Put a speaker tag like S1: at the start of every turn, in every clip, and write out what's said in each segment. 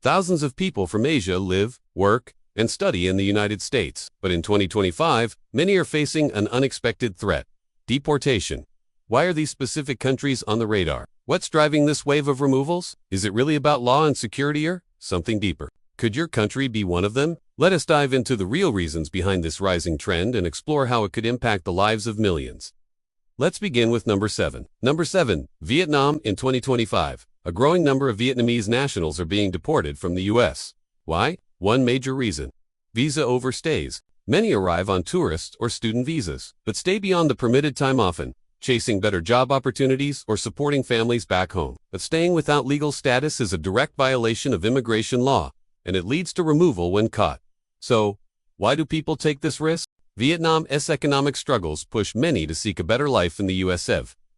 S1: Thousands of people from Asia live, work, and study in the United States. But in 2025, many are facing an unexpected threat: deportation. Why are these specific countries on the radar? What's driving this wave of removals? Is it really about law and security or something deeper? Could your country be one of them? Let us dive into the real reasons behind this rising trend and explore how it could impact the lives of millions. Let's begin with number 7. Number 7. Vietnam in 2025. A growing number of Vietnamese nationals are being deported from the U.S. Why? One major reason: visa overstays. Many arrive on tourist or student visas, but stay beyond the permitted time, often chasing better job opportunities or supporting families back home. But staying without legal status is a direct violation of immigration law, and it leads to removal when caught. So, why do people take this risk? Vietnam's economic struggles push many to seek a better life in the U.S.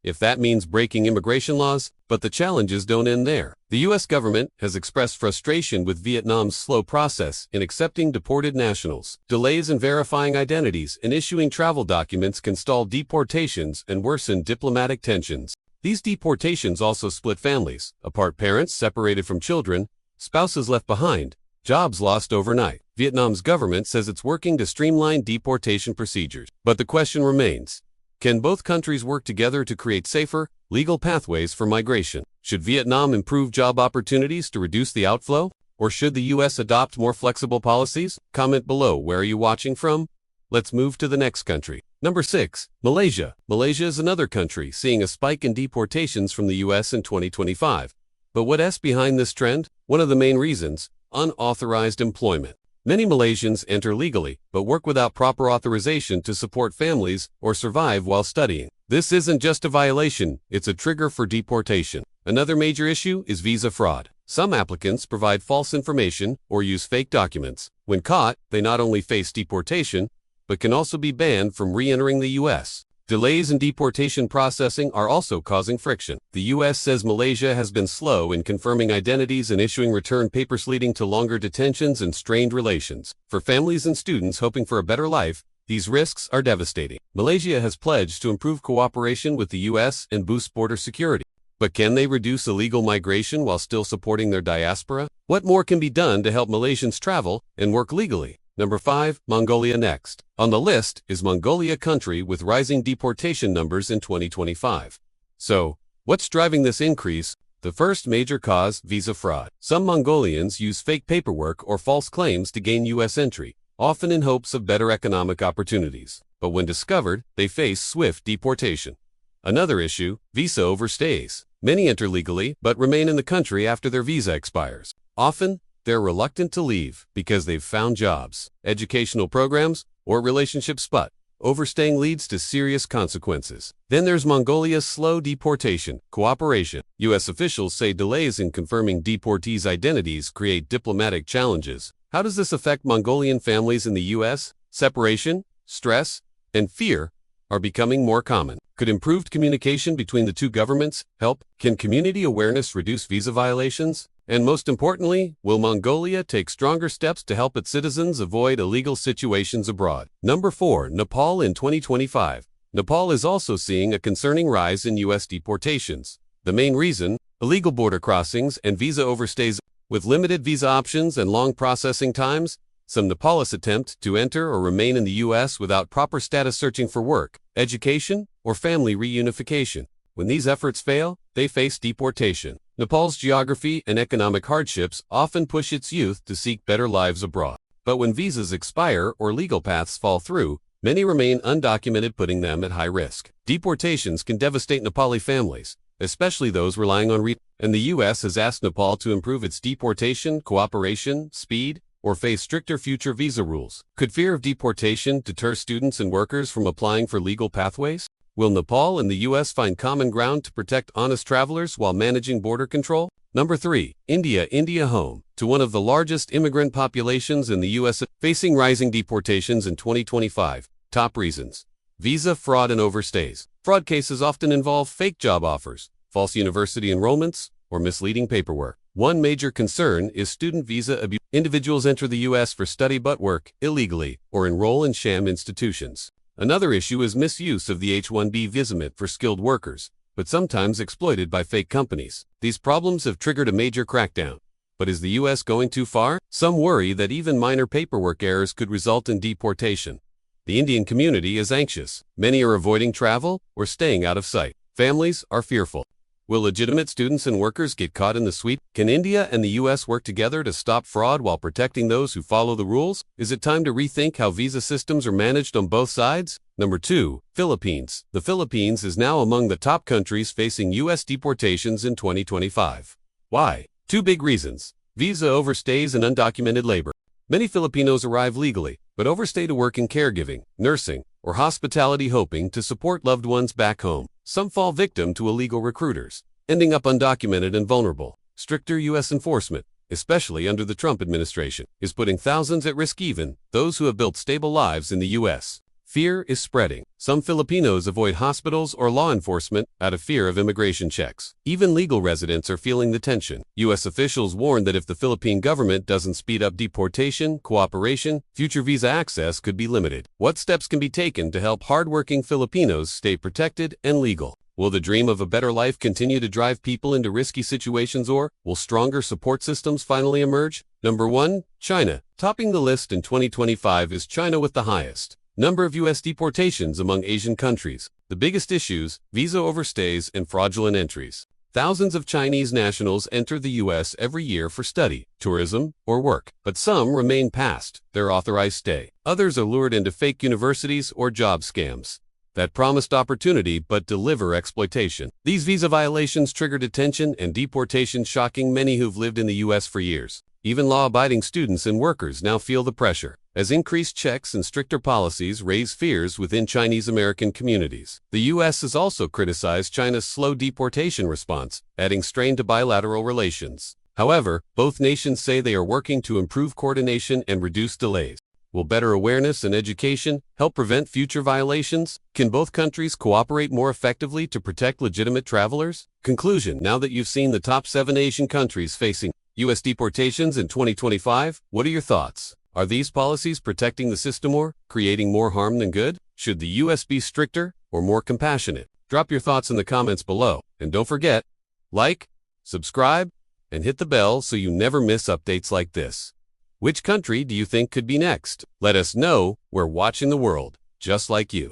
S1: if that means breaking immigration laws, but the challenges don't end there. The U.S. government has expressed frustration with Vietnam's slow process in accepting deported nationals. Delays in verifying identities and issuing travel documents can stall deportations and worsen diplomatic tensions. These deportations also split families apart: parents separated from children, spouses left behind, jobs lost overnight. Vietnam's government says it's working to streamline deportation procedures. But the question remains: can both countries work together to create safer, legal pathways for migration? Should Vietnam improve job opportunities to reduce the outflow? Or should the U.S. adopt more flexible policies? Comment below, where are you watching from? Let's move to the next country. Number 6. Malaysia. Malaysia is another country seeing a spike in deportations from the U.S. in 2025. But what's behind this trend? One of the main reasons: unauthorized employment. Many Malaysians enter legally, but work without proper authorization to support families or survive while studying. This isn't just a violation, it's a trigger for deportation. Another major issue is visa fraud. Some applicants provide false information or use fake documents. When caught, they not only face deportation, but can also be banned from re-entering the U.S. Delays in deportation processing are also causing friction. The U.S. says Malaysia has been slow in confirming identities and issuing return papers, leading to longer detentions and strained relations. For families and students hoping for a better life, these risks are devastating. Malaysia has pledged to improve cooperation with the U.S. and boost border security. But can they reduce illegal migration while still supporting their diaspora? What more can be done to help Malaysians travel and work legally? Number 5. Mongolia. Next on the list is Mongolia, country with rising deportation numbers in 2025. So, what's driving this increase? The first major cause: visa fraud. Some Mongolians use fake paperwork or false claims to gain U.S. entry, often in hopes of better economic opportunities. But when discovered, they face swift deportation. Another issue: visa overstays. Many enter legally but remain in the country after their visa expires. Often, they're reluctant to leave because they've found jobs, educational programs, or relationships, but overstaying leads to serious consequences. Then there's Mongolia's slow deportation cooperation. U.S. officials say delays in confirming deportees' identities create diplomatic challenges. How does this affect Mongolian families in the U.S.? Separation, stress, and fear are becoming more common. Could improved communication between the two governments help? Can community awareness reduce visa violations? And most importantly, will Mongolia take stronger steps to help its citizens avoid illegal situations abroad? Number 4. Nepal in 2025. Nepal is also seeing a concerning rise in U.S. deportations. The main reason: illegal border crossings and visa overstays. With limited visa options and long processing times, some Nepalis attempt to enter or remain in the U.S. without proper status, searching for work, education, or family reunification. When these efforts fail, they face deportation. Nepal's geography and economic hardships often push its youth to seek better lives abroad. But when visas expire or legal paths fall through, many remain undocumented, putting them at high risk. Deportations can devastate Nepali families, especially those relying on and the U.S. has asked Nepal to improve its deportation cooperation, speed, or face stricter future visa rules. Could fear of deportation deter students and workers from applying for legal pathways? Will Nepal and the U.S. find common ground to protect honest travelers while managing border control? Number 3. India. India, home to one of the largest immigrant populations in the U.S., facing rising deportations in 2025. Top reasons: visa fraud and overstays. Fraud cases often involve fake job offers, false university enrollments, or misleading paperwork. One major concern is student visa abuse. Individuals enter the U.S. for study but work illegally or enroll in sham institutions. Another issue is misuse of the H-1B visa for skilled workers, but sometimes exploited by fake companies. These problems have triggered a major crackdown. But is the U.S. going too far? Some worry that even minor paperwork errors could result in deportation. The Indian community is anxious. Many are avoiding travel or staying out of sight. Families are fearful. Will legitimate students and workers get caught in the sweep? Can India and the U.S. work together to stop fraud while protecting those who follow the rules? Is it time to rethink how visa systems are managed on both sides? Number 2. Philippines. The Philippines is now among the top countries facing U.S. deportations in 2025. Why? Two big reasons: visa overstays and undocumented labor. Many Filipinos arrive legally, but overstay to work in caregiving, nursing, or hospitality, hoping to support loved ones back home. Some fall victim to illegal recruiters, ending up undocumented and vulnerable. Stricter U.S. enforcement, especially under the Trump administration, is putting thousands at risk, even those who have built stable lives in the U.S. Fear is spreading. Some Filipinos avoid hospitals or law enforcement out of fear of immigration checks. Even legal residents are feeling the tension. U.S. officials warn that if the Philippine government doesn't speed up deportation cooperation, future visa access could be limited. What steps can be taken to help hardworking Filipinos stay protected and legal? Will the dream of a better life continue to drive people into risky situations, or will stronger support systems finally emerge? Number 1. China. Topping the list in 2025 is China with the highest number of U.S. deportations among Asian countries. The biggest issues: visa overstays and fraudulent entries. Thousands of Chinese nationals enter the U.S. every year for study, tourism, or work, but some remain past their authorized stay. Others are lured into fake universities or job scams that promised opportunity but deliver exploitation. These visa violations trigger detention and deportation, shocking many who've lived in the U.S. for years. Even law-abiding students and workers now feel the pressure, as increased checks and stricter policies raise fears within Chinese American communities. The U.S. has also criticized China's slow deportation response, adding strain to bilateral relations. However, both nations say they are working to improve coordination and reduce delays. Will better awareness and education help prevent future violations? Can both countries cooperate more effectively to protect legitimate travelers? Conclusion: now that you've seen the top 7 Asian countries facing U.S. deportations in 2025, what are your thoughts? Are these policies protecting the system or creating more harm than good? Should the U.S. be stricter or more compassionate? Drop your thoughts in the comments below, and don't forget, like, subscribe, and hit the bell so you never miss updates like this. Which country do you think could be next? Let us know. We're watching the world, just like you.